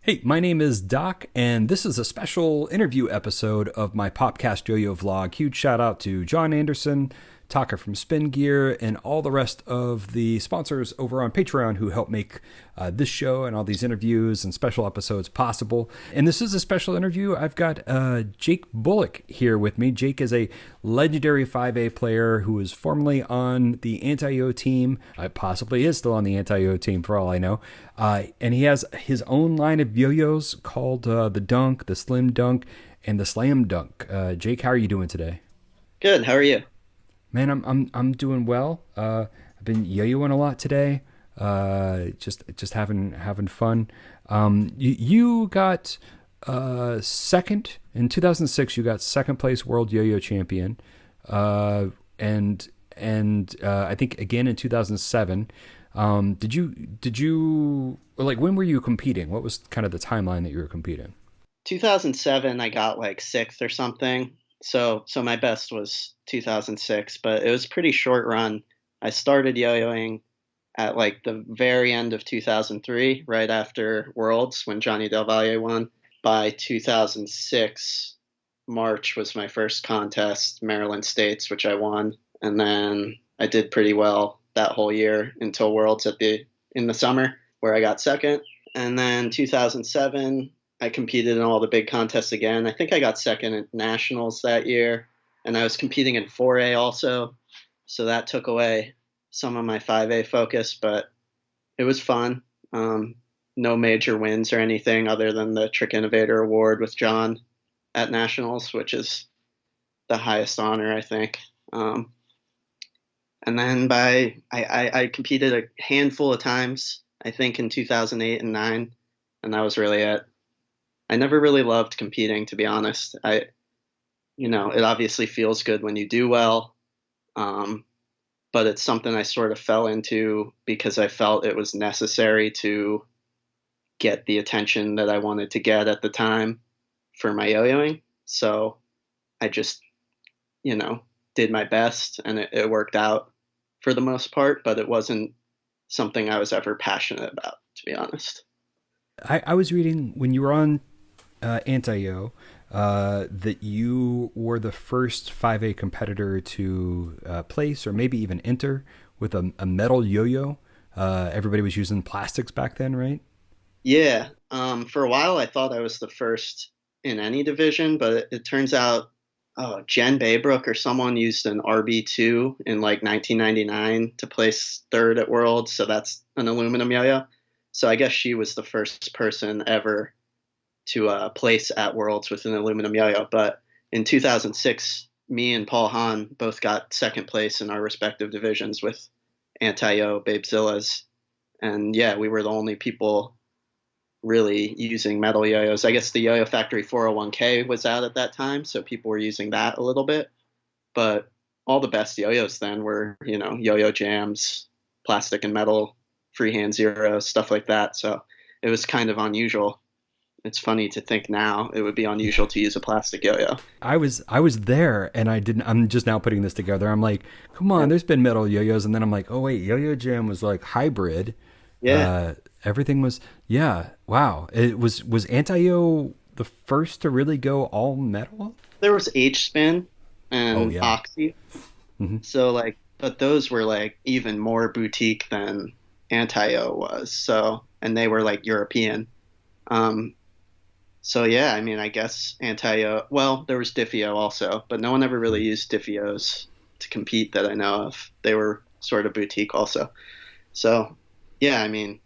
Hey, my name is Doc, and this is a special interview episode of my PopCast Yo-Yo vlog. Huge shout out to John Anderson, Taka from Spin Gear, and all the rest of the sponsors over on Patreon who help make this show and all these interviews and special episodes possible. And this is a special interview. I've got Jake Bullock here with me. Jake is a legendary 5A player who was formerly on the Anti-Yo team. Possibly is still on the Anti-Yo team for all I know. And he has his own line of yo-yos called the Dunk, the Slim Dunk, and the Slam Dunk. Jake, how are you doing today? Good. How are you? Man, I'm doing well. I've been yo-yoing a lot today. Just having fun. You got second in 2006. You got second place world yo-yo champion. And I think again in 2007. Did you like when were you competing? What was kind of the timeline that you were competing? 2007, I got like sixth or something. So my best was 2006, but it was a pretty short run. I started yo-yoing at like the very end of 2003, right after Worlds when Johnny Del Valle won. By 2006, March was my first contest, Maryland States, which I won. And then I did pretty well that whole year until Worlds in the summer where I got second. And then 2007, I competed in all the big contests again. I think I got second at nationals that year, and I was competing in 4A also. So that took away some of my 5A focus, but it was fun. No major wins or anything other than the Trick Innovator award with John at nationals, which is the highest honor, I think. And then I competed a handful of times, I think in 2008 and 9, and that was really it. I never really loved competing, to be honest. It obviously feels good when you do well, but it's something I sort of fell into because I felt it was necessary to get the attention that I wanted to get at the time for my yo-yoing. So I just, did my best, and it worked out for the most part, but it wasn't something I was ever passionate about, to be honest. I was reading when you were on Anti-Yo that you were the first 5A competitor to place or maybe even enter with a metal yo-yo. Everybody was using plastics back then, right? Yeah. For a while, I thought I was the first in any division, but it turns out Jen Baybrook or someone used an RB2 in like 1999 to place third at Worlds. So that's an aluminum yo-yo. So I guess she was the first person ever to place at Worlds with an aluminum yo-yo. But in 2006, me and Paul Hahn both got second place in our respective divisions with Anti-Yo Babezillas. And yeah, we were the only people really using metal yo-yos. I guess the Yo-Yo Factory 401k was out at that time, so people were using that a little bit. But all the best yo-yos then were, yo-yo jams, plastic and metal, freehand zeros, stuff like that. So it was kind of unusual. It's funny to think now it would be unusual to use a plastic yo-yo. I was there and I'm just now putting this together. I'm like, come on, there's been metal yo-yos. And then I'm like, oh wait, Yo-Yo Jam was like hybrid. Yeah. Everything was, yeah. Wow. It was Anti-Yo the first to really go all metal? There was H-Spin Oh and yeah. Oxy. Hmm. So but those were like even more boutique than Anti-Yo was. So, and they were like European. Um, So yeah, I mean, I guess Anti-Yo, well, there was Diffio also, but no one ever really used Diffios to compete that I know of. They were sort of boutique also. So yeah, I mean,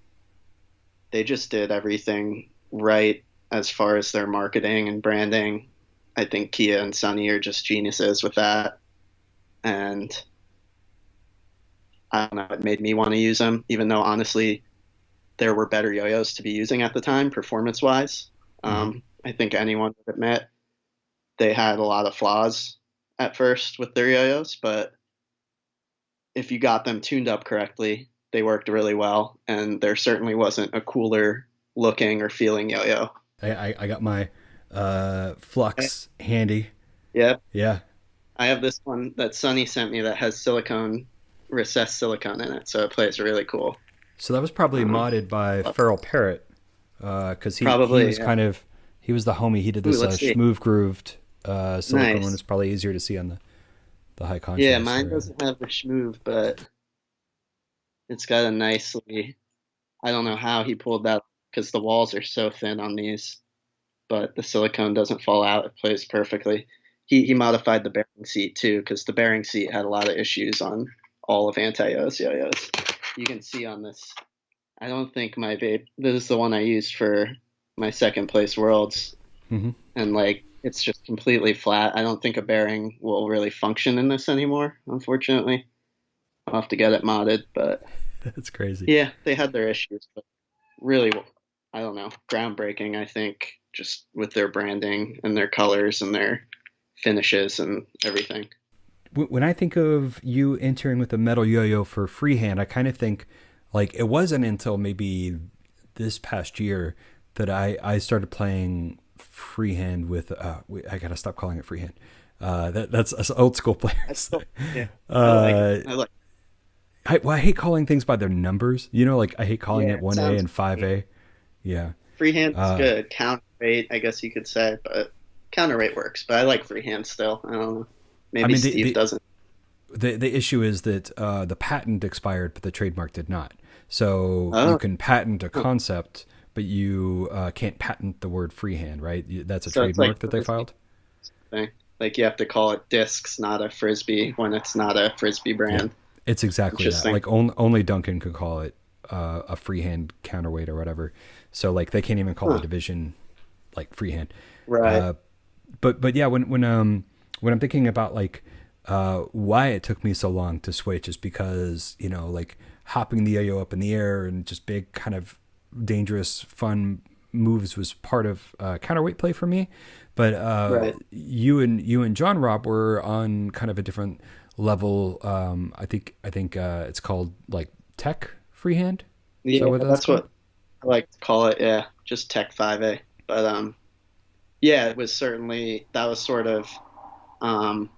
they just did everything right as far as their marketing and branding. I think Kia and Sunny are just geniuses with that. And I don't know, it made me want to use them, even though honestly, there were better yo-yos to be using at the time, performance-wise. Hmm. I think anyone would admit they had a lot of flaws at first with their yo-yos, but if you got them tuned up correctly, they worked really well, and there certainly wasn't a cooler looking or feeling yo-yo. I got my I- Flux handy. Yeah, Yeah. I have this one that Sunny sent me that has silicone, recessed silicone in it, so it plays really cool. So that was probably Um, modded by Feral Parrot. because he Probably. was Yeah. kind of he was the homie. He did Ooh, this let's see. schmoove grooved silicone one. Nice. It's probably easier to see on the high Yeah, contrast. mine doesn't have the schmoove, but it's got a nicely. I don't know how he pulled that because the walls are so thin on these, but the silicone doesn't fall out. It plays perfectly. He modified the bearing seat too because the bearing seat had a lot of issues on all of Anti-Yo's yo-yos. You can see on this. I don't think my babe. This is the one I used for my second place worlds, Hmm. and like it's just completely flat. I don't think a bearing will really function in this anymore. Unfortunately, I'll have to get it modded. But That's crazy. yeah, they had their issues, but really, I don't know, groundbreaking. I think just with their branding and their colors and their finishes and everything. When I think of you entering with a metal yo-yo for freehand, I kind of think like it wasn't until maybe this past year that I started playing freehand with. I gotta stop calling it freehand. That's us old school I players. still, yeah, I like it. uh, I like. I hate calling things by their numbers. You know, like I hate calling Yeah, it it 1A sounds and 5A. Yeah. freehand is Uh, good. Counterweight, I guess you could say, but counterweight works. But I like freehand still. I don't know. I Maybe mean, Steve doesn't. the issue is that the patent expired, but the trademark did not. So you Oh, can patent a huh. concept, but you can't patent the word freehand, right? That's a So it's like trademark that they frisbee filed. thing. Like you have to call it discs, not a frisbee, when it's not a frisbee Yeah, brand. it's exactly that. Interesting. Like only Duncan could call it a freehand counterweight or whatever. So like they can't even call the Huh. division like freehand. Right. Uh, but yeah, when I'm thinking about like why it took me so long to switch is because like hopping the yo-yo up in the air and just big kind of dangerous fun moves was part of counterweight play for me. But Right. you and John Rob were on kind of a different level. I think it's called like tech freehand. Is Yeah, that what that's that's called? what I like to call it. Yeah, just Tech 5A. But yeah, it was certainly that was sort of um,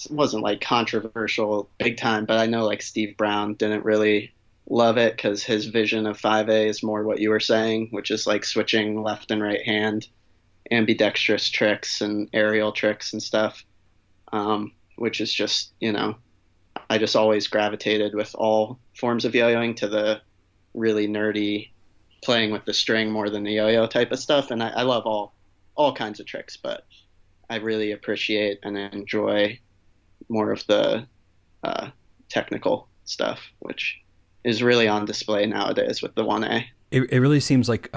it wasn't like controversial big time, but I know like Steve Brown didn't really love it because his vision of 5A is more what you were saying, which is like switching left and right hand, ambidextrous tricks and aerial tricks and stuff, which is just, I just always gravitated with all forms of yo-yoing to the really nerdy playing with the string more than the yo-yo type of stuff. And I love all kinds of tricks, but I really appreciate and enjoy more of the uh, technical stuff, which is really on display nowadays with the 1A. It really seems like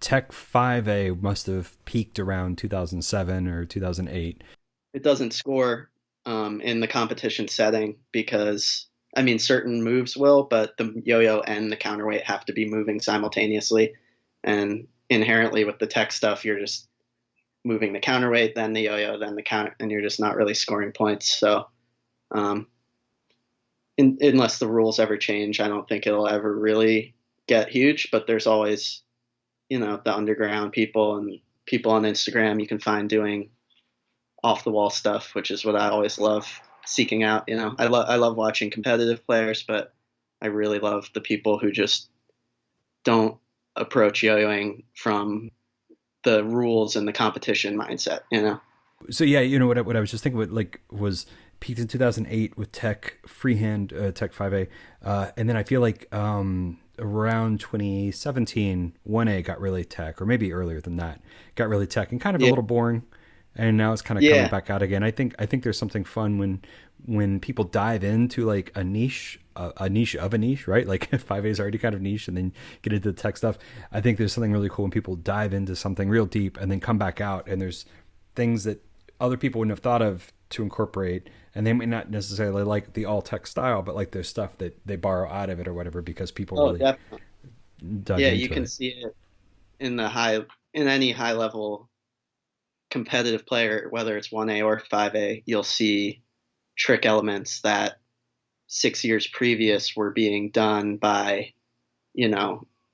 Tech 5A must have peaked around 2007 or 2008. It doesn't score in the competition setting because, I mean, certain moves will, but the yo-yo and the counterweight have to be moving simultaneously. And inherently with the tech stuff, you're just moving the counterweight, then the yo-yo, then the counter, and you're just not really scoring points. So um, unless the rules ever change, I don't think it'll ever really get huge. But there's always, the underground people and people on Instagram you can find doing off the wall stuff, which is what I always love seeking out. I love watching competitive players, but I really love the people who just don't approach yo-yoing from the rules and the competition mindset. So yeah, what I was just thinking about like was peaked in 2008 with Tech freehand Tech 5A, and then I feel like around 2017 1A got really tech, or maybe earlier than that, got really tech and kind of a Yeah, little boring, and now it's kind of coming yeah, back out again. I think there's something fun when people dive into like a niche. A niche of a niche, right? Like 5A is already kind of niche, and then get into the tech stuff. I think there's something really cool when people dive into something real deep and then come back out, and there's things that other people wouldn't have thought of to incorporate, and they may not necessarily like the all tech style, but like there's stuff that they borrow out of it or whatever because people oh, really definitely. dug Yeah, you into can it. see it in any high level competitive player, whether it's 1A or 5A. You'll see trick elements that 6 years previous were being done by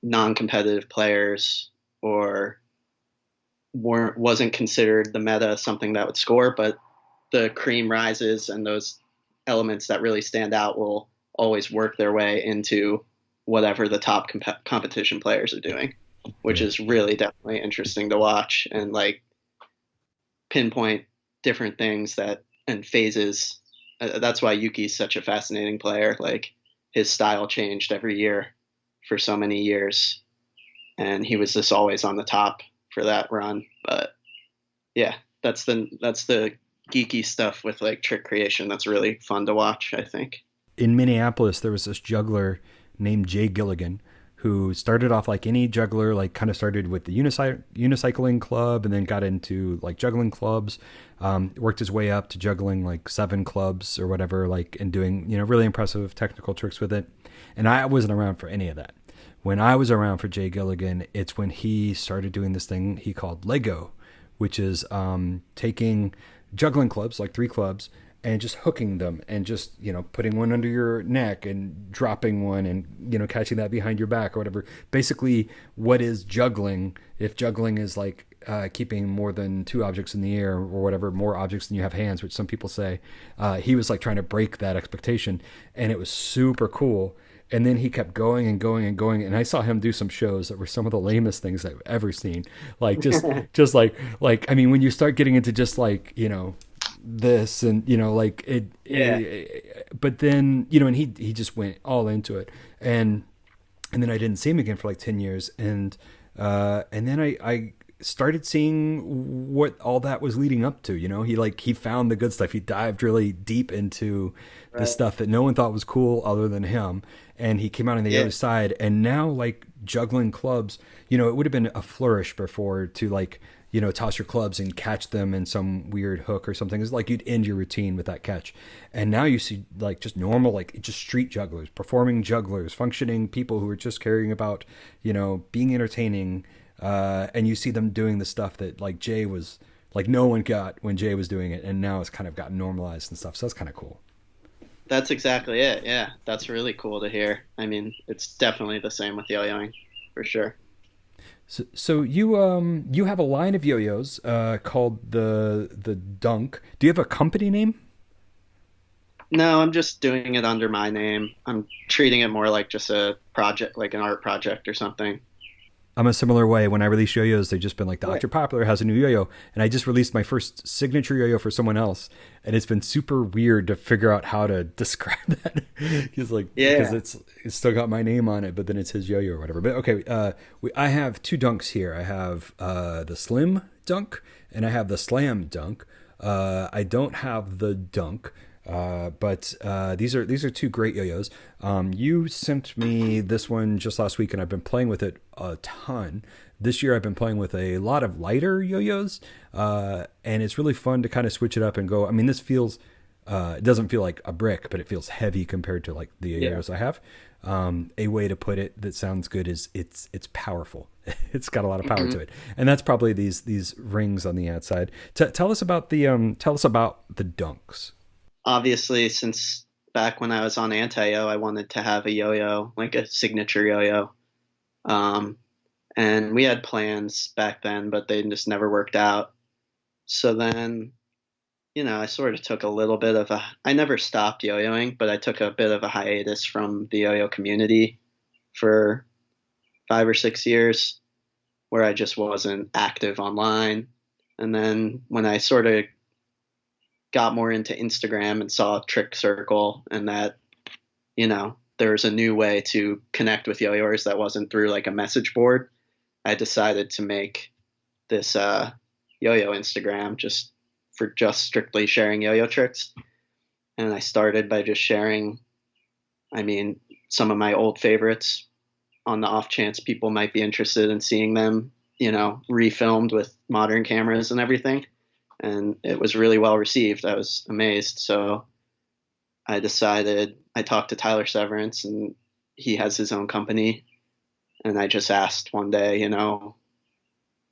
non-competitive players or wasn't considered the meta something that would score, but the cream rises and those elements that really stand out will always work their way into whatever the top competition players are doing, which Yeah. is really definitely interesting to watch and like pinpoint different things that and phases. That's why Yuki's such a fascinating player. Like his style changed every year for so many years, and he was just always on the top for that run. But yeah, that's the geeky stuff with like trick creation that's really fun to watch, I think. In Minneapolis, there was this juggler named Jay Gilligan who started off like any juggler, like kind of started with the unicycling club and then got into like juggling clubs, worked his way up to juggling like 7 clubs or whatever, like, and doing, really impressive technical tricks with it. And I wasn't around for any of that. When I was around for Jay Gilligan, it's when he started doing this thing he called Lego, which is taking juggling clubs, like 3 clubs, and just hooking them and just, putting one under your neck and dropping one and, catching that behind your back or whatever. Basically, what is juggling? If juggling is like keeping more than 2 objects in the air or whatever, more objects than you have hands, which some people say, he was like trying to break that expectation. And it was super cool. And then he kept going and going and going. And I saw him do some shows that were some of the lamest things I've ever seen. Like just like, I mean, when you start getting into just like, this and, like but then, and he just went all into it. And then I didn't see him again for like 10 years. And then I started seeing what all that was leading up to. He found the good stuff. He dived really deep into the stuff that no one thought was cool other than him, and he came out on the other side. And now, like, juggling clubs, it would have been a flourish before to like, toss your clubs and catch them in some weird hook or something. It's like you'd end your routine with that catch. And now you see like just normal, like just street jugglers, performing jugglers, functioning people who are just caring about, being entertaining. And you see them doing the stuff that like Jay was like, no one got when Jay was doing it. And now it's kind of gotten normalized and stuff. So that's kind of cool. That's exactly it. Yeah, that's really cool to hear. I mean, it's definitely the same with yo-yoing, for sure. So you have a line of yo-yos called the Dunk. Do you have a company name? No, I'm just doing it under my name. I'm treating it more like just a project, like an art project or something. I'm a similar way. When I release yo-yos, they've just been like, Dr. Popular has a new yo-yo. And I just released my first signature yo-yo for someone else. And it's been super weird to figure out how to describe that. He's like, because it's still got my name on it, but then it's his yo-yo or whatever. But okay, I have 2 dunks here. I have the Slim Dunk and I have the Slam Dunk. I don't have the Dunk. But these are 2 great yo-yos. You sent me this one just last week, and I've been playing with it a ton. This year, I've been playing with a lot of lighter yo-yos, and it's really fun to kind of switch it up and go. I mean, this feels it doesn't feel like a brick, but it feels heavy compared to like the yo-yos I have. A way to put it that sounds good is it's powerful. It's got a lot of power to it, and that's probably these rings on the outside. Tell us about the dunks. Obviously, since back when I was on Anti-Yo, I wanted to have a yo-yo, like a signature yo-yo. And we had plans back then, but they just never worked out. So then, I sort of took a little bit of I never stopped yo-yoing, but I took a bit of a hiatus from the yo-yo community for 5 or 6 years where I just wasn't active online. And then when I sort of got more into Instagram and saw Trick Circle and that, there was a new way to connect with yo-yoers that wasn't through like a message board, I decided to make this yo-yo Instagram just strictly sharing yo-yo tricks. And I started by just sharing, some of my old favorites on the off chance people might be interested in seeing them, refilmed with modern cameras and everything. And it was really well received. I was amazed. So I talked to Tyler Severance, and he has his own company. And I just asked one day,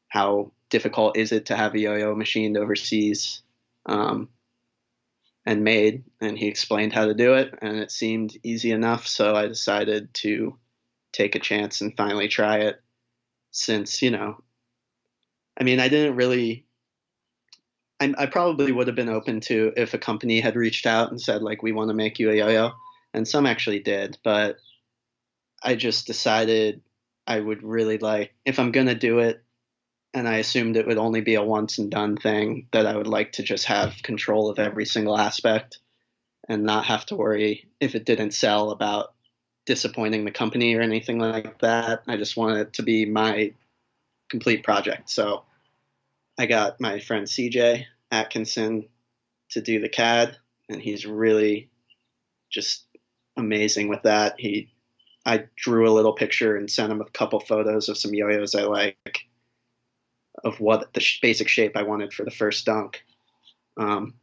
how difficult is it to have a yo-yo machined overseas and made? And he explained how to do it, and it seemed easy enough. So I decided to take a chance and finally try it since, I didn't really. I probably would have been open to if a company had reached out and said, like, we want to make you a yo-yo. And some actually did, but I just decided I would really like, if I'm going to do it, and I assumed it would only be a once and done thing, that I would like to just have control of every single aspect and not have to worry if it didn't sell about disappointing the company or anything like that. I just wanted it to be my complete project. So I got my friend CJ Atkinson to do the CAD, and he's really just amazing with that. I drew a little picture and sent him a couple photos of some yo-yos I like, of what the basic shape I wanted for the first dunk,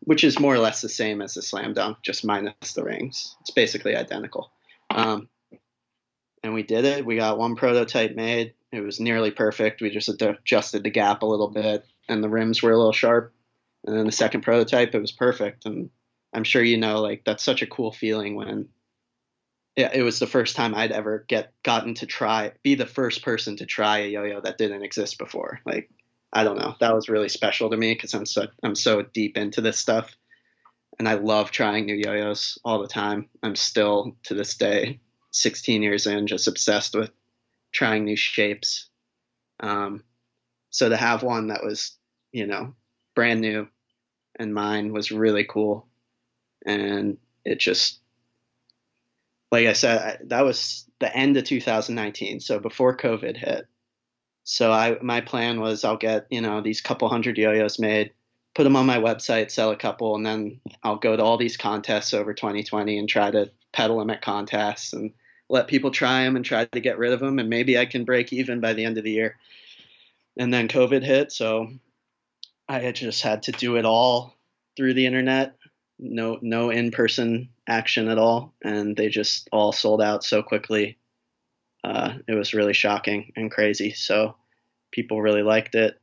which is more or less the same as the slam dunk, just minus the rings. It's basically identical. And we did it. We got one prototype made. It was nearly perfect. We just adjusted the gap a little bit, and the rims were a little sharp. And then the second prototype, it was perfect. And I'm sure you know, like, that's such a cool feeling when it was the first time I'd ever gotten to be the first person to try a yo-yo that didn't exist before. Like, I don't know. That was really special to me because I'm so deep into this stuff, and I love trying new yo-yos all the time. I'm still, to this day, 16 years in, just obsessed with trying new shapes. So to have one that was, brand new and mine was really cool. And it just, like I said, that was the end of 2019. So before COVID hit. So my plan was I'll get, these couple hundred yo-yos made, put them on my website, sell a couple, and then I'll go to all these contests over 2020 and try to peddle them at contests and let people try them and try to get rid of them. And maybe I can break even by the end of the year. And then COVID hit. So I had just had to do it all through the internet. No in-person action at all. And they just all sold out so quickly. It was really shocking and crazy. So people really liked it.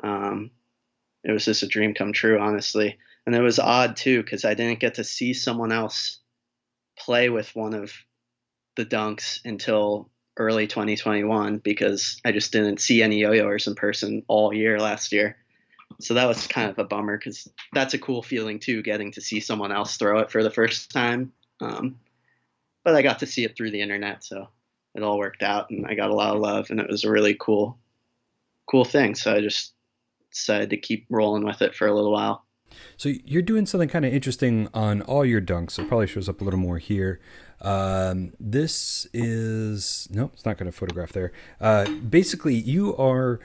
It was just a dream come true, honestly. And it was odd too, because I didn't get to see someone else play with one of the dunks until early 2021, because I just didn't see any yo-yoers in person all year last year. So that was kind of a bummer, because that's a cool feeling too, getting to see someone else throw it for the first time. But I got to see it through the internet, so it all worked out, and I got a lot of love, and it was a really cool thing. So I just decided to keep rolling with it for a little while. So you're doing something kind of interesting on all your dunks. It probably shows up a little more here. This is, nope, it's not going to photograph there. Basically, you are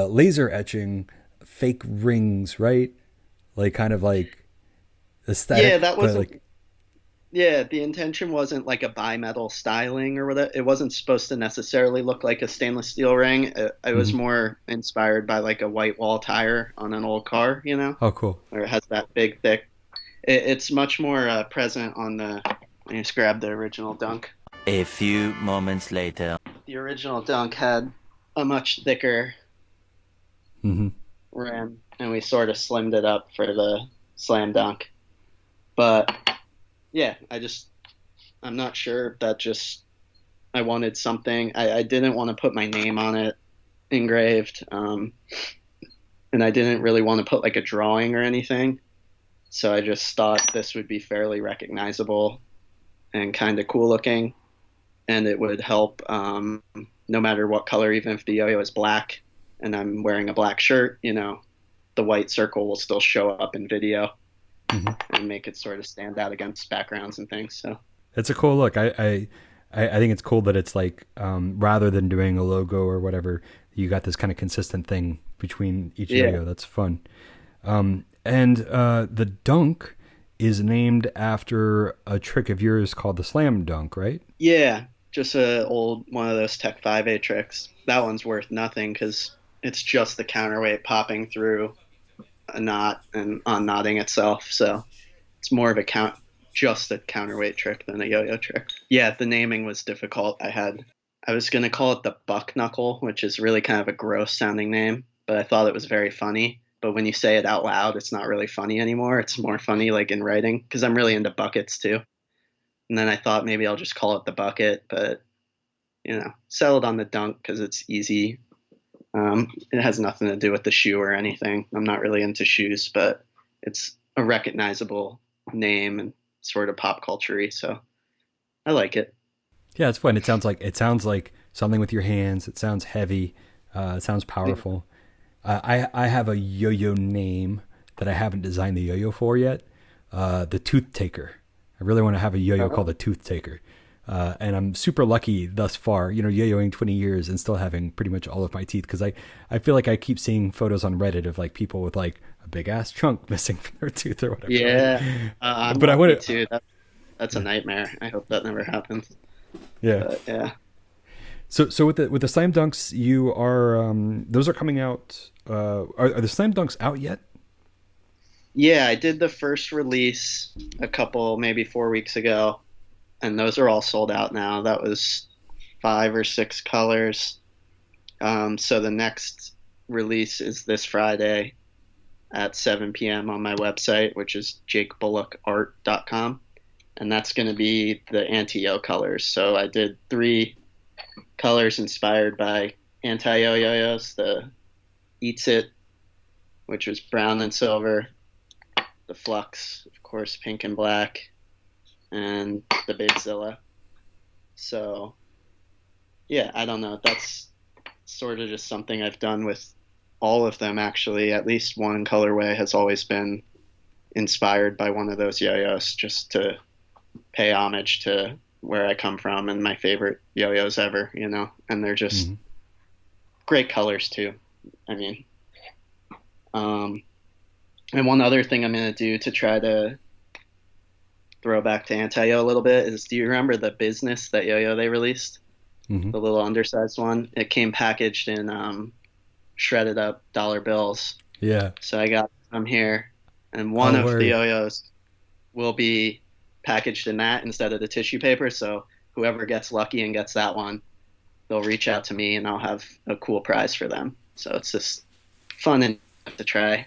laser etching fake rings, right? Like kind of like aesthetic. Yeah, that wasn't. Yeah, the intention wasn't like a bimetal styling or whatever. It wasn't supposed to necessarily look like a stainless steel ring. It was more inspired by like a white wall tire on an old car, Oh, cool. Where it has that big, thick. It's much more present on the. Let me just grab the original dunk. A few moments later. The original dunk had a much thicker rim, and we sort of slimmed it up for the slam dunk. But yeah, I'm not sure. I wanted something. I didn't want to put my name on it, engraved. And I didn't really want to put like a drawing or anything. So I just thought this would be fairly recognizable and kind of cool looking. And it would help no matter what color, even if the yo-yo is black and I'm wearing a black shirt, the white circle will still show up in video. And make it sort of stand out against backgrounds and things. So it's a cool look. I think it's cool that it's like rather than doing a logo or whatever, you got this kind of consistent thing between each yo-yo. That's fun. And the dunk is named after a trick of yours called the slam dunk, right? Yeah, just a old one of those Tech 5A tricks. That one's worth nothing because it's just the counterweight popping through a knot and unknotting itself, so it's more of just a counterweight trick than a yo-yo trick. Yeah, the naming was difficult. I was gonna call it the Buck Knuckle, which is really kind of a gross sounding name, but I thought it was very funny. But when you say it out loud, it's not really funny anymore. It's more funny like in writing, because I'm really into buckets too. And then I thought maybe I'll just call it the bucket, but settled on the dunk because it's easy. It has nothing to do with the shoe or anything. I'm not really into shoes, but it's a recognizable name and sort of pop culture-y, so I like it. Yeah, it's fun. It sounds like something with your hands. It sounds heavy. It sounds powerful. I have a yo-yo name that I haven't designed the yo-yo for yet. The Tooth Taker. I really want to have a yo-yo called the Tooth Taker. And I'm super lucky thus far, yo-yoing 20 years and still having pretty much all of my teeth. Cause I feel like I keep seeing photos on Reddit of like people with like a big ass chunk missing from their tooth or whatever. Yeah. But I would too. That's a nightmare. I hope that never happens. Yeah. But, yeah. So with the slam dunks, you are, those are coming out. Are the slam dunks out yet? Yeah, I did the first release maybe 4 weeks ago, and those are all sold out now. That was 5 or 6 colors. So the next release is this Friday at 7 p.m. on my website, which is jakebullockart.com. And that's going to be the anti-yo colors. So I did 3 colors inspired by anti-yo yo-yos, the Eats It, which was brown and silver, the Flux, of course, pink and black, and the Babezilla. So, yeah, I don't know. That's sort of just something I've done with all of them, actually. At least one colorway has always been inspired by one of those yo-yos, just to pay homage to where I come from and my favorite yo-yos ever, and they're just great colors too. I mean, and one other thing I'm going to do to try to throw back to anti-yo a little bit is, do you remember the Business, that yo-yo they released? The little undersized one? It came packaged in shredded up dollar bills. Yeah. So I got some here, and one of the yo-yos will be packaged in that instead of the tissue paper. So whoever gets lucky and gets that one, they'll reach out to me and I'll have a cool prize for them. So it's just fun and to try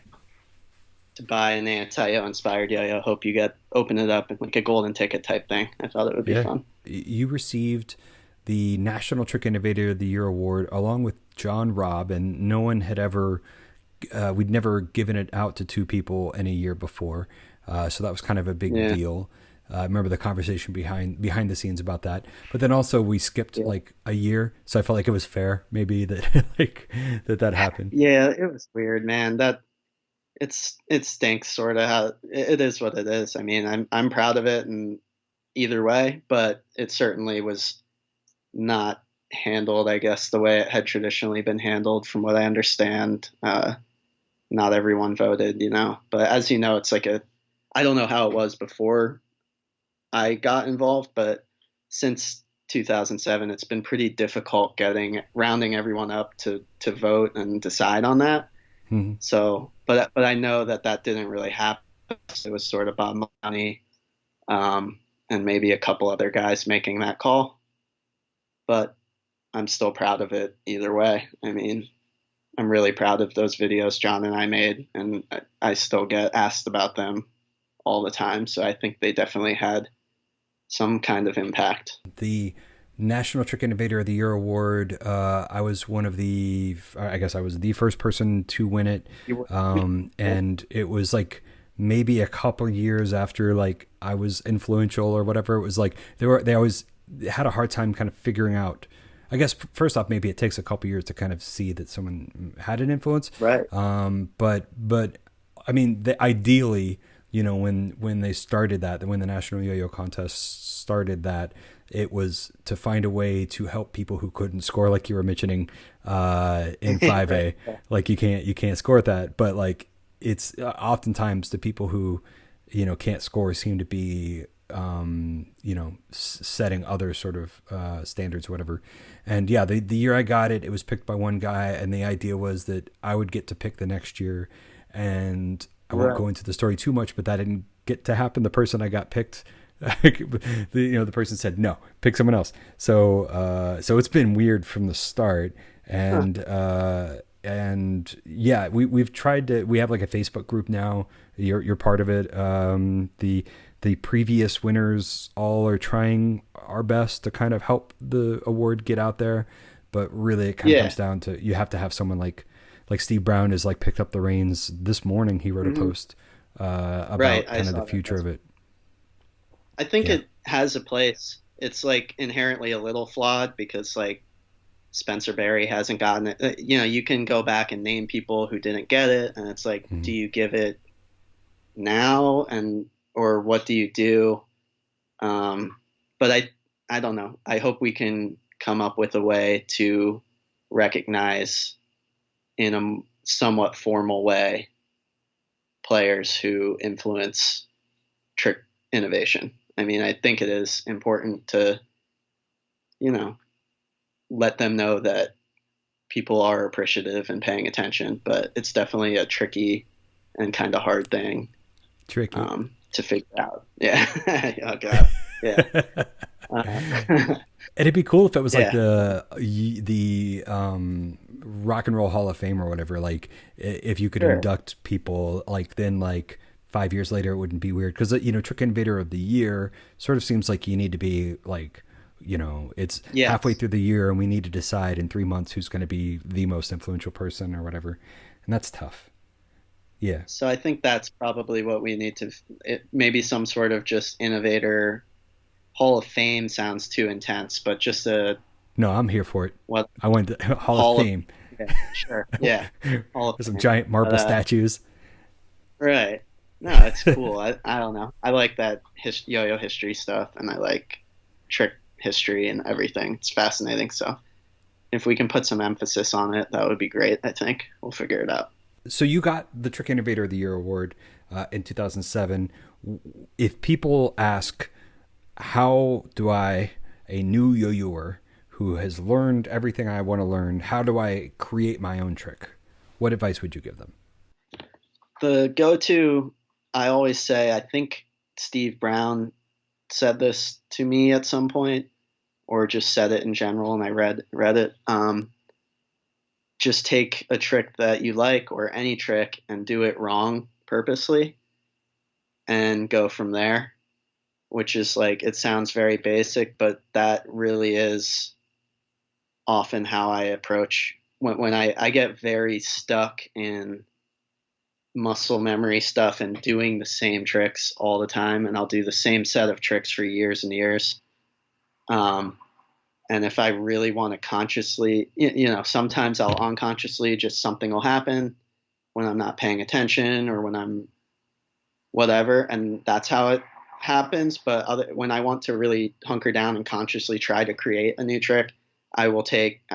to buy an anti-yo inspired yo-yo. Hope you open it up and like a golden ticket type thing. I thought it would be fun. You received the National Trick Innovator of the Year award along with John Robb, and no one had ever we'd never given it out to 2 people in a year before. So that was kind of a big deal. I remember the conversation behind the scenes about that, but then also we skipped like a year. So I felt like it was fair maybe that that happened. Yeah, it was weird, man. It stinks sort of how it is what it is. I mean, I'm proud of it in either way, but it certainly was not handled, I guess, the way it had traditionally been handled from what I understand. Not everyone voted, but as you know, it's like I don't know how it was before I got involved, but since 2007, it's been pretty difficult rounding everyone up to vote and decide on that. Mm-hmm. So, but I know that didn't really happen. It was sort of Bob Money, and maybe a couple other guys making that call, but I'm still proud of it either way. I mean, I'm really proud of those videos John and I made, and I still get asked about them all the time. So I think they definitely had some kind of impact. The National Trick Innovator of the Year award, I was I guess I was the first person to win it. And it was like maybe a couple years after like I was influential or whatever. It was like they always had a hard time kind of figuring out. I guess first off, maybe it takes a couple years to kind of see that someone had an influence. Right. But I mean, ideally, when they started that, when the National Yo-Yo Contest started that, it was to find a way to help people who couldn't score, like you were mentioning, in 5A. Like you can't score at that, but like it's oftentimes the people who, can't score seem to be, setting other sort of standards or whatever. And yeah, the year I got it, it was picked by one guy, and the idea was that I would get to pick the next year. And I won't go into the story too much, but that didn't get to happen. The person I got picked, the person said, no, pick someone else. So it's been weird from the start. And yeah, we've tried to, we have like a Facebook group now. You're part of it. The previous winners all are trying our best to kind of help the award get out there, but really it kind of comes down to, you have to have someone like Steve Brown is like picked up the reins this morning. He wrote a post about kind of the future of it. I think it has a place. it's like inherently a little flawed because like Spencer Berry hasn't gotten it. You know, you can go back and name people who didn't get it, and it's like, do Mhm. you give it now and or what do you do? But I don't know. I hope we can come up with a way to recognize in a somewhat formal way players who influence trick innovation. I mean, I think it is important to, you know, let them know that people are appreciative and paying attention, but it's definitely a tricky and kind of hard thing Tricky. to figure out. Yeah. Oh God. Yeah. Uh, It'd be cool if it was like yeah. the Rock and Roll Hall of Fame or whatever. Like if you could Sure. induct people, like then like 5 years later it wouldn't be weird because you know Trick Innovator of the Year sort of seems like you need to be like, you know, it's halfway Yes. through the year and we need to decide in 3 months who's going to be the most influential person or whatever, and that's tough. Yeah. So I think that's probably what we need to, maybe some sort of just innovator Hall of Fame sounds too intense, but just a, No, I'm here for it. what, I went to Hall of Hall of, Fame. yeah, sure. Yeah. Hall of There's some Fame. giant But, marble statues. right. No, it's cool. I don't know. I like that yo-yo history stuff, and I like trick history and everything. It's fascinating. So if we can put some emphasis on it, that would be great. I think we'll figure it out. So you got the Trick Innovator of the Year award in 2007. If people ask, how do I, a new yo-yoer who has learned everything I want to learn, how do I create my own trick? What advice would you give them? The go-to, I always say, I think Steve Brown said this to me at some point, or just said it in general, and I read it. Just take a trick that you like, or any trick, and do it wrong purposely, and go from there. Which is like, it sounds very basic, but that really is often how I approach when I get very stuck in muscle memory stuff and doing the same tricks all the time, and I'll do the same set of tricks for years and years. Um, and if I really want to consciously, you know, sometimes I'll unconsciously, just something will happen when I'm not paying attention or when I'm whatever, and that's how it happens. But when I want to really hunker down and consciously try to create a new trick, I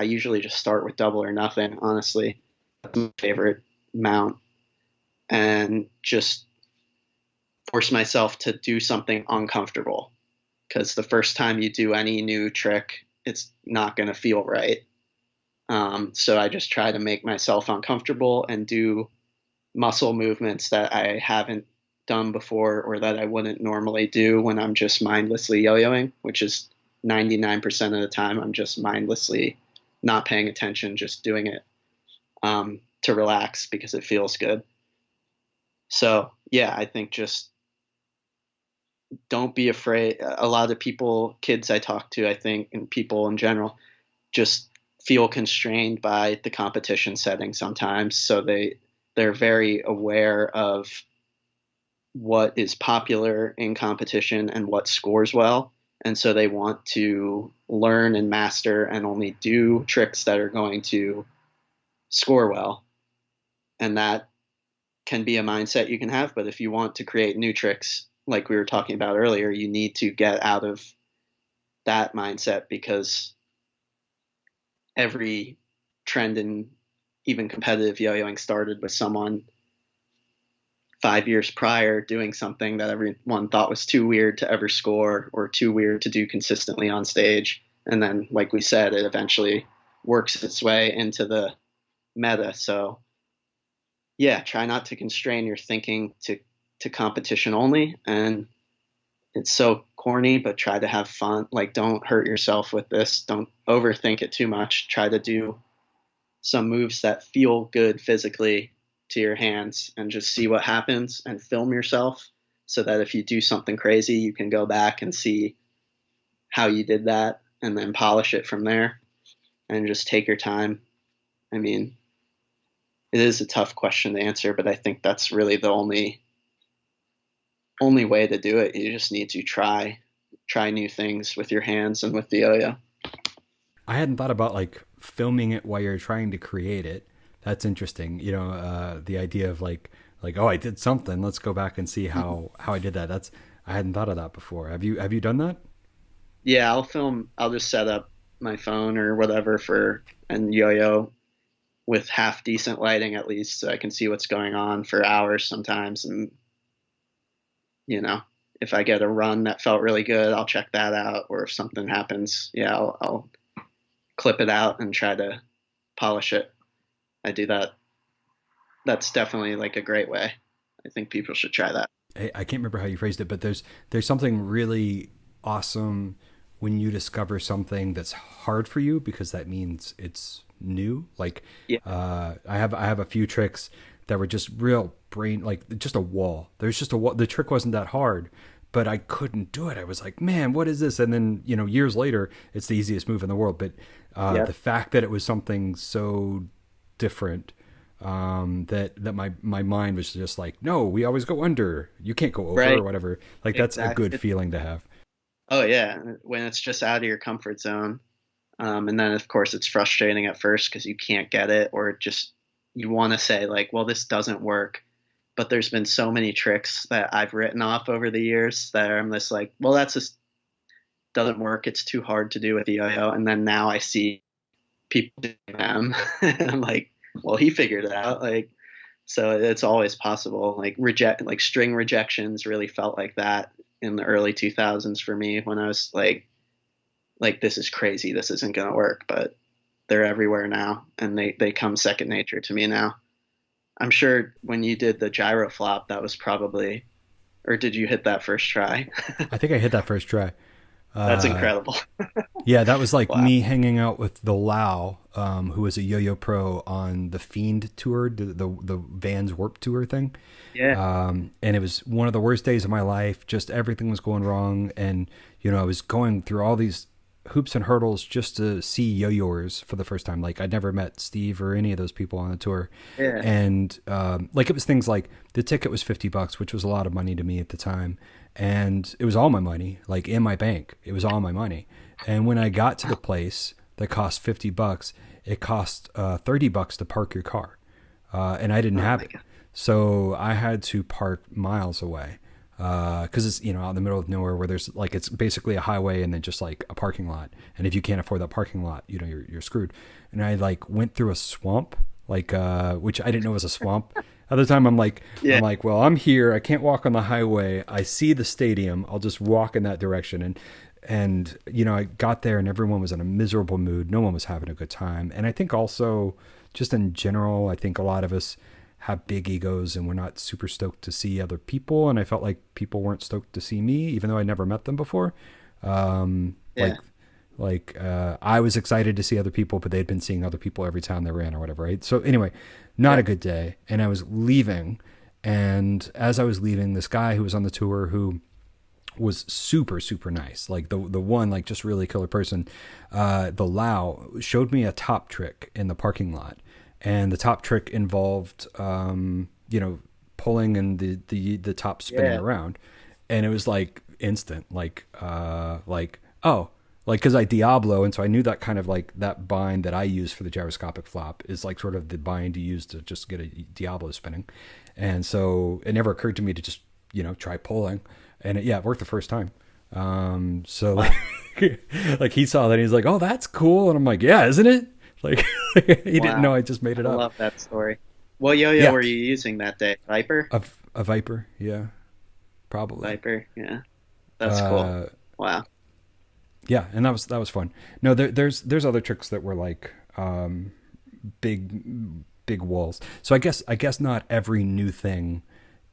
usually just start with double or nothing, honestly. That's my favorite mount, and just force myself to do something uncomfortable, because the first time you do any new trick, it's not going to feel right. So I just try to make myself uncomfortable and do muscle movements that I haven't done before, or that I wouldn't normally do when I'm just mindlessly yo-yoing, which is 99% of the time I'm just mindlessly not paying attention, just doing it to relax because it feels good. So yeah, I think just don't be afraid. A lot of people, kids I talk to, I think, and people in general, just feel constrained by the competition setting sometimes. So they're very aware of what is popular in competition and what scores well. And so they want to learn and master and only do tricks that are going to score well. And that can be a mindset you can have. But if you want to create new tricks, like we were talking about earlier, you need to get out of that mindset, because every trend in even competitive yo-yoing started with someone 5 years prior doing something that everyone thought was too weird to ever score or too weird to do consistently on stage. And then, like we said, it eventually works its way into the meta. So yeah, try not to constrain your thinking to competition only. And it's so corny, but try to have fun. Like, don't hurt yourself with this. Don't overthink it too much. Try to do some moves that feel good physically to your hands, and just see what happens and film yourself, so that if you do something crazy, you can go back and see how you did that and then polish it from there, and just take your time. I mean, it is a tough question to answer, but I think that's really the only way to do it. You just need to try new things with your hands and with the yo-yo. I hadn't thought about like filming it while you're trying to create it. That's interesting. The idea of like, oh, I did something. Let's go back and see how I did that. I hadn't thought of that before. Have you done that? Yeah, I'll just set up my phone or whatever and yo-yo with half decent lighting at least, so I can see what's going on for hours sometimes. And if I get a run that felt really good, I'll check that out. Or if something happens, yeah, I'll clip it out and try to polish it. I do that. That's definitely like a great way. I think people should try that. I can't remember how you phrased it, but there's something really awesome when you discover something that's hard for you, because that means it's new. Like, yeah. I have a few tricks that were just real brain, like just a wall. There's just a wall. The trick wasn't that hard, but I couldn't do it. I was like, man, what is this? And then, years later, it's the easiest move in the world. But the fact that it was something so different, that my mind was just like, no, we always go under. You can't go over, or whatever. Like, that's a good feeling to have. Oh yeah, when it's just out of your comfort zone. And then of course it's frustrating at first because you can't get it, or just you want to say like, well, this doesn't work. But there's been so many tricks that I've written off over the years that I'm just like, well, that's just doesn't work. It's too hard to do with the yo-yo. And then now I see people doing them, and I'm like, well, he figured it out. Like, so it's always possible. Like string rejections really felt like that in the early 2000s for me, when I was like, this is crazy. This isn't going to work, but they're everywhere now. And they come second nature to me now. I'm sure when you did the gyro flop, that was probably, or did you hit that first try? I think I hit that first try. That's incredible. Yeah, that was like me hanging out with the Lau, who was a yo-yo pro on the Fiend tour, the Vans Warp Tour thing. Yeah. And it was one of the worst days of my life. Just everything was going wrong. And, I was going through all these hoops and hurdles just to see yo-yoers for the first time. Like, I'd never met Steve or any of those people on the tour. Yeah. And it was things like the ticket was $50, which was a lot of money to me at the time. And it was all my money, like in my bank. It was all my money. And when I got to the place that cost $50, it cost $30 to park your car. And I didn't have it. God. So I had to park miles away. Cause it's, out in the middle of nowhere where there's like, it's basically a highway and then just like a parking lot. And if you can't afford that parking lot, you're screwed. And I like went through a swamp, which I didn't know was a swamp. At the time, I'm like, well, I'm here. I can't walk on the highway. I see the stadium. I'll just walk in that direction. And I got there and everyone was in a miserable mood. No one was having a good time. And I think also just in general, I think a lot of us have big egos and we're not super stoked to see other people. And I felt like people weren't stoked to see me, even though I never met them before. I was excited to see other people, but they'd been seeing other people every town they were in or whatever, right? So anyway, not a good day. And I was leaving, and as I was leaving, this guy who was on the tour, who was super, super nice, like the one, like just really killer person, the Lau, showed me a top trick in the parking lot. And the top trick involved, pulling and the top spinning around. And it was like instant, because I Diablo, and so I knew that kind of like that bind that I use for the gyroscopic flop is like sort of the bind you use to just get a Diablo spinning. And so it never occurred to me to just, try pulling. And it worked the first time. So like he saw that and he's like, oh, that's cool. And I'm like, yeah, isn't it? Like he didn't know I just made it up. I love that story. What yo-yo were you using that day? Viper? A Viper, yeah. Probably. Viper, yeah. That's cool. Wow. Yeah, and that was fun. No, there's other tricks that were like big walls. So I guess not every new thing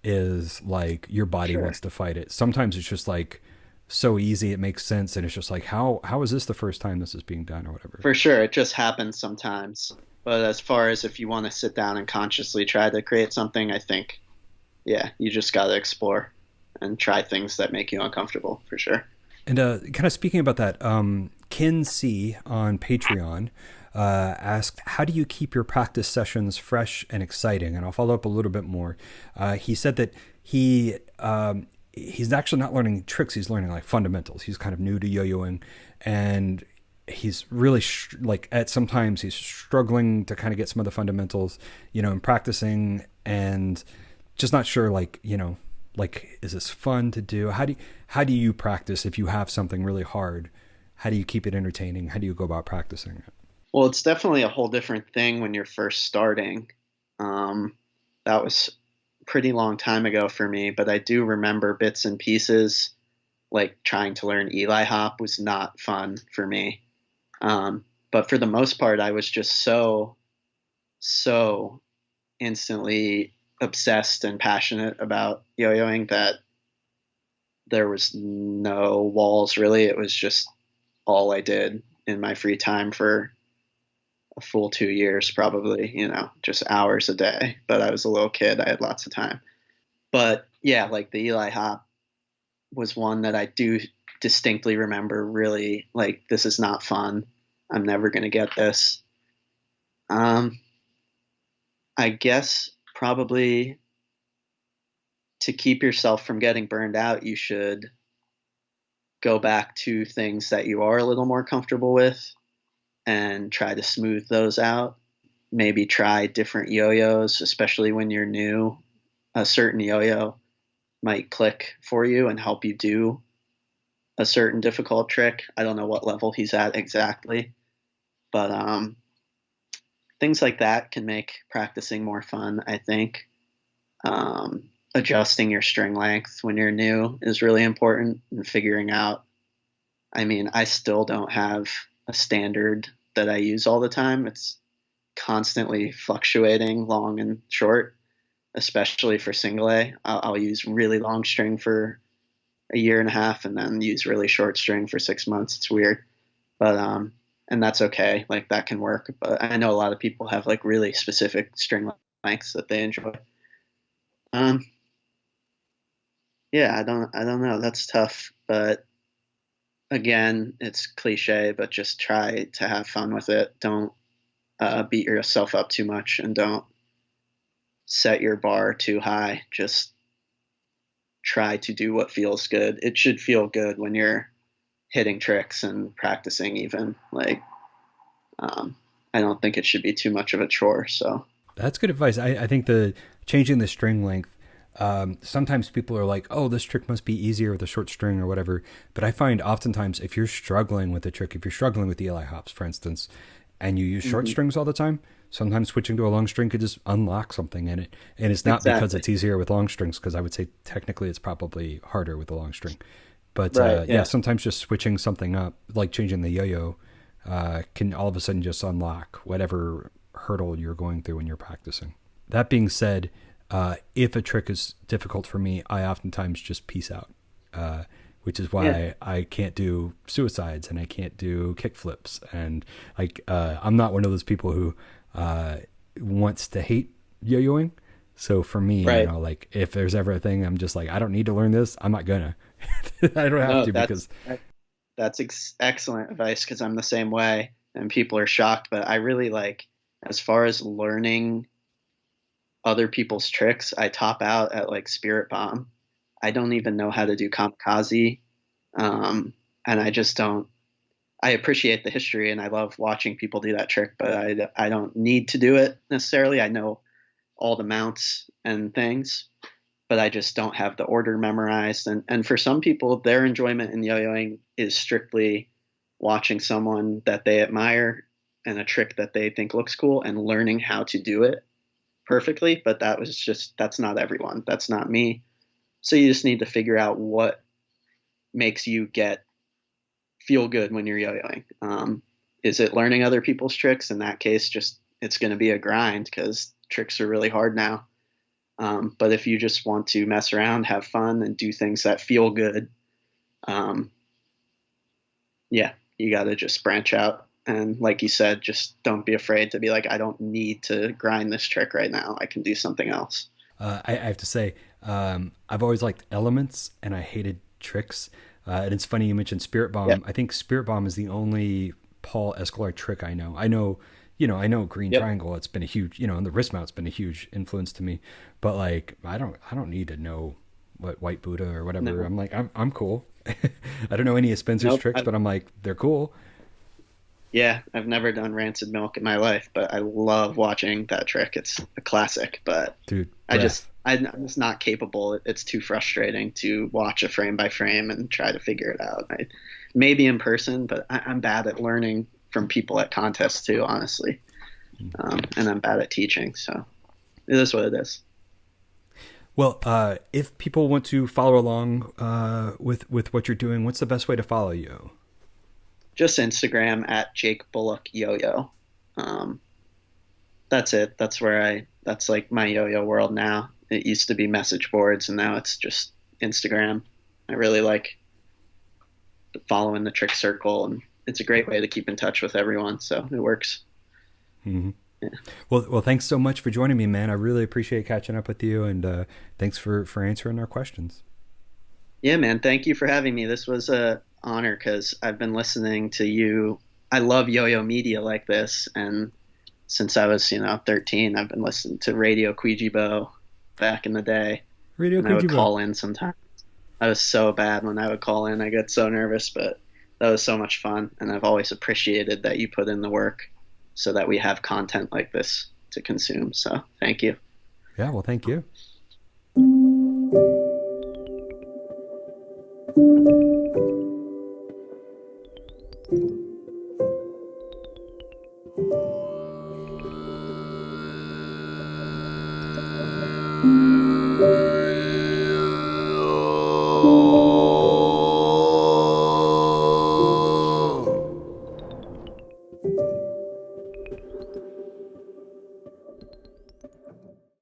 is like your body wants to fight it. Sometimes it's just like so easy, it makes sense, and it's just like how is this the first time this is being done or whatever. For sure, it just happens sometimes. But as far as if you want to sit down and consciously try to create something, I think, you just got to explore and try things that make you uncomfortable, for sure. And kind of speaking about that, Ken C on Patreon asked, how do you keep your practice sessions fresh and exciting? And I'll follow up a little bit more. He said that he he's actually not learning tricks. He's learning like fundamentals. He's kind of new to yo-yoing, and he's really sometimes he's struggling to kind of get some of the fundamentals, and practicing, and just not sure, is this fun to do? How do you practice if you have something really hard? How do you keep it entertaining? How do you go about practicing it? Well, it's definitely a whole different thing when you're first starting. That was a pretty long time ago for me, but I do remember bits and pieces. Like trying to learn Eli hop was not fun for me. But for the most part, I was just so instantly obsessed and passionate about yo-yoing that there was no walls really. It was just all I did in my free time for a full 2 years, probably, just hours a day. But I was a little kid. I had lots of time. But yeah, like the Eli hop was one that I do distinctly remember really like, this is not fun. I'm never going to get this. I guess probably to keep yourself from getting burned out, you should go back to things that you are a little more comfortable with and try to smooth those out. Maybe try different yo-yos, especially when you're new. A certain yo-yo might click for you and help you do a certain difficult trick. I don't know what level he's at exactly, but things like that can make practicing more fun, I think. Adjusting your string length when you're new is really important, and figuring out, I still don't have a standard that I use all the time. It's constantly fluctuating, long and short, especially for single A. I'll use really long string for a year and a half and then use really short string for 6 months. It's weird, but and that's okay. Like that can work. But I know a lot of people have like really specific string lengths that they enjoy. Yeah, I don't know. That's tough, but again, it's cliche, but just try to have fun with it. Don't beat yourself up too much, and don't set your bar too high. Just try to do what feels good. It should feel good when you're hitting tricks and practicing even. Like, I don't think it should be too much of a chore. So that's good advice. I think the changing the string length, sometimes people are like, oh, this trick must be easier with a short string or whatever. But I find oftentimes if you're struggling with a trick, if you're struggling with the Eli hops, for instance, and you use short strings all the time, sometimes switching to a long string could just unlock something in it. And it's not because it's easier with long strings, because I would say technically it's probably harder with a long string. But yeah, sometimes just switching something up, like changing the yo-yo, can all of a sudden just unlock whatever hurdle you're going through when you're practicing. That being said, if a trick is difficult for me, I oftentimes just peace out, which is why I can't do suicides and I can't do kick flips. And I'm not one of those people who wants to hate yo-yoing. So for me, like if there's ever a thing, I'm just like, I don't need to learn this. I'm not gonna. I don't have to because that's excellent advice, because I'm the same way and people are shocked. But I really like, as far as learning other people's tricks, I top out at like Spirit Bomb. I don't even know how to do Kamikaze. And I just don't. I appreciate the history and I love watching people do that trick, but I don't need to do it necessarily. I know all the mounts and things, but I just don't have the order memorized. And for some people, their enjoyment in yo-yoing is strictly watching someone that they admire and a trick that they think looks cool and learning how to do it perfectly. But that's not everyone. That's not me. So you just need to figure out what makes you feel good when you're yo-yoing. Is it learning other people's tricks? In that case, it's going to be a grind because tricks are really hard now. But if you just want to mess around, have fun, and do things that feel good, you got to just branch out. And like you said, just don't be afraid to be like, I don't need to grind this trick right now. I can do something else. I have to say, I've always liked elements and I hated tricks. And it's funny you mentioned Spirit Bomb. Yeah. I think Spirit Bomb is the only Paul Escolar trick I know. I know Green Triangle. It's been a huge, and the wrist mount's been a huge influence to me. But like, I don't need to know White Buddha or whatever. No. I'm like, I'm cool. I don't know any of Spencer's Nope. tricks, but I'm like, they're cool. Yeah, I've never done rancid milk in my life, but I love watching that trick. It's a classic, but Dude, I'm just not capable. It's too frustrating to watch a frame by frame and try to figure it out. Maybe in person, but I'm bad at learning from people at contests too, honestly. And I'm bad at teaching, so it is what it is. Well, if people want to follow along with what you're doing, what's the best way to follow you? Just Instagram at Jake Bullock Yo-yo. That's it. That's like my yo-yo world now. It used to be message boards, and now it's just Instagram. I really like following the trick circle, and it's a great way to keep in touch with everyone, so it works. Mm-hmm. Yeah. Well, thanks so much for joining me, man. I really appreciate catching up with you, and thanks for answering our questions. Yeah, man. Thank you for having me. This was a honor because I've been listening to you. I love yo-yo media like this, and since I was 13, I've been listening to Radio Ouijibo back in the day. Radio Ouijibo. I would call in sometimes. I was so bad when I would call in. I get so nervous, but that was so much fun, and I've always appreciated that you put in the work so that we have content like this to consume. So thank you. Yeah, well, thank you.